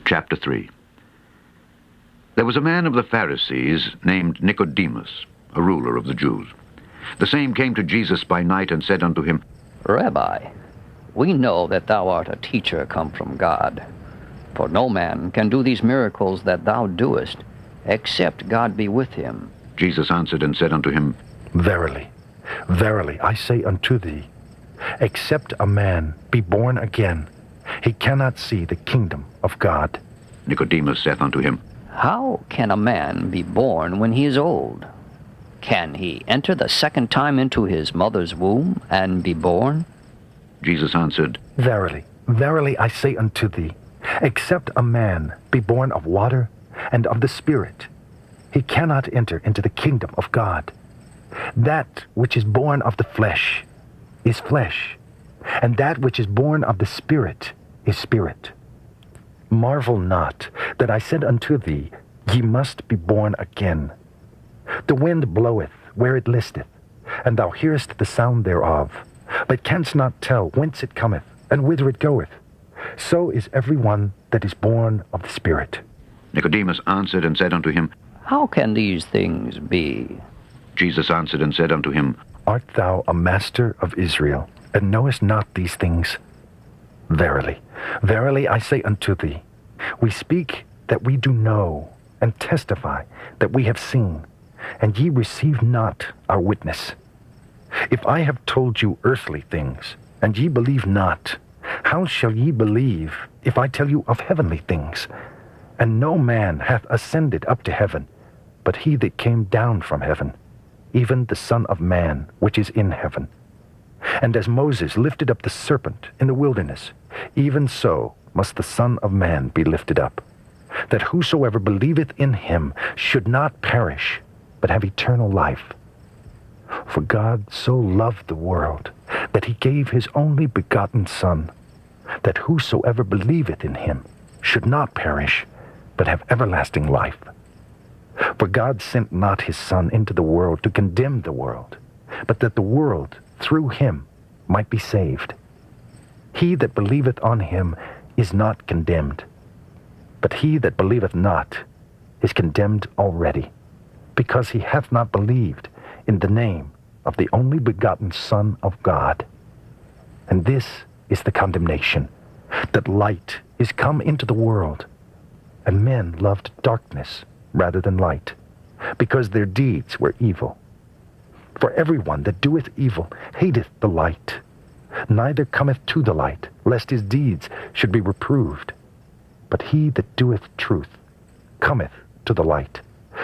Chapter 3. There was a man of the Pharisees named Nicodemus, a ruler of the Jews. The same came to Jesus by night and said unto him, Rabbi, we know that thou art a teacher come from God. For no man can do these miracles that thou doest, except God be with him. Jesus answered and said unto him, Verily, verily, I say unto thee, except a man be born again, he cannot see the kingdom of God. Nicodemus saith unto him, How can a man be born when he is old? Can he enter the second time into his mother's womb and be born? Jesus answered, Verily, verily, I say unto thee, except a man be born of water and of the Spirit, he cannot enter into the kingdom of God. That which is born of the flesh is flesh, and that which is born of the Spirit is spirit. Marvel not that I said unto thee, Ye must be born again. The wind bloweth where it listeth, and thou hearest the sound thereof, but canst not tell whence it cometh, and whither it goeth. So is every one that is born of the Spirit. Nicodemus answered and said unto him, How can these things be? Jesus answered and said unto him, Art thou a master of Israel, and knowest not these things? Verily, verily, I say unto thee, we speak that we do know, and testify that we have seen, and ye receive not our witness. If I have told you earthly things, and ye believe not, how shall ye believe if I tell you of heavenly things? And no man hath ascended up to heaven, but he that came down from heaven, even the Son of Man which is in heaven. And as Moses lifted up the serpent in the wilderness, even so must the Son of Man be lifted up, that whosoever believeth in him should not perish, but have eternal life. For God so loved the world, that he gave his only begotten Son, that whosoever believeth in him should not perish, but have everlasting life. For God sent not his Son into the world to condemn the world, but that the world through him might be saved. He that believeth on him is not condemned, but he that believeth not is condemned already, because he hath not believed in the name of the only begotten Son of God. And this is the condemnation, that light is come into the world, and men loved darkness rather than light, because their deeds were evil. For everyone that doeth evil hateth the light, neither cometh to the light, lest his deeds should be reproved. But he that doeth truth cometh to the light,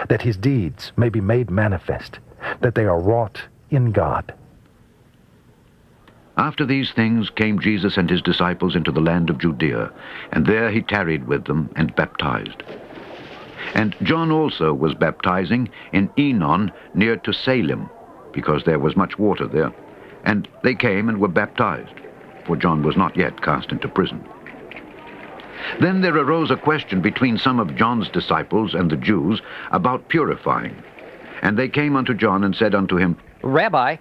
that his deeds may be made manifest, that they are wrought in God. After these things came Jesus and his disciples into the land of Judea, and there he tarried with them and baptized. And John also was baptizing in Enon near to Salim, because there was much water there. And they came and were baptized, for John was not yet cast into prison. Then there arose a question between some of John's disciples and the Jews about purifying. And they came unto John and said unto him, Rabbi,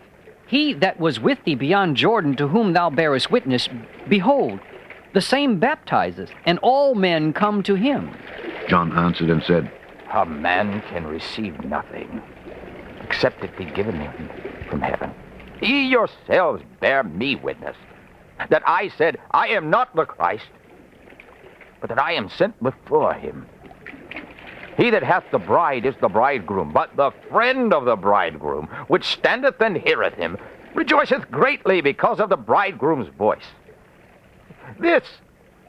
he that was with thee beyond Jordan, to whom thou bearest witness, behold, the same baptizeth, and all men come to him. John answered and said, A man can receive nothing, except it be given him from heaven. Ye yourselves bear me witness, that I said, I am not the Christ, but that I am sent before him. He that hath the bride is the bridegroom, but the friend of the bridegroom, which standeth and heareth him, rejoiceth greatly because of the bridegroom's voice. This,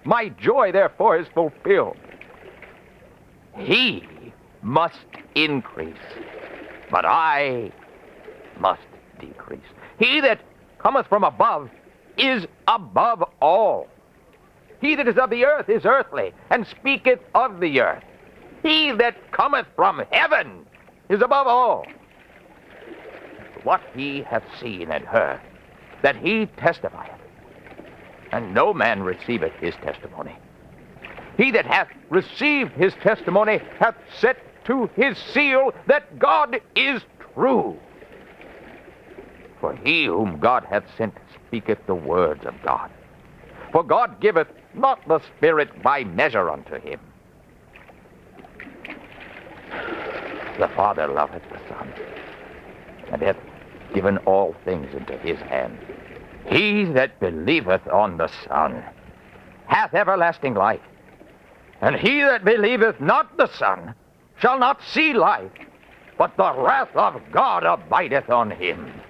my joy, therefore, is fulfilled. He must increase, but I must decrease. He that cometh from above is above all. He that is of the earth is earthly, and speaketh of the earth. He that cometh from heaven is above all. What he hath seen and heard, that he testifieth, and no man receiveth his testimony. He that hath received his testimony hath set to his seal that God is true. For he whom God hath sent speaketh the words of God. For God giveth not the Spirit by measure unto him. The Father loveth the Son, and hath given all things into his hand. He that believeth on the Son hath everlasting life, and he that believeth not the Son shall not see life, but the wrath of God abideth on him.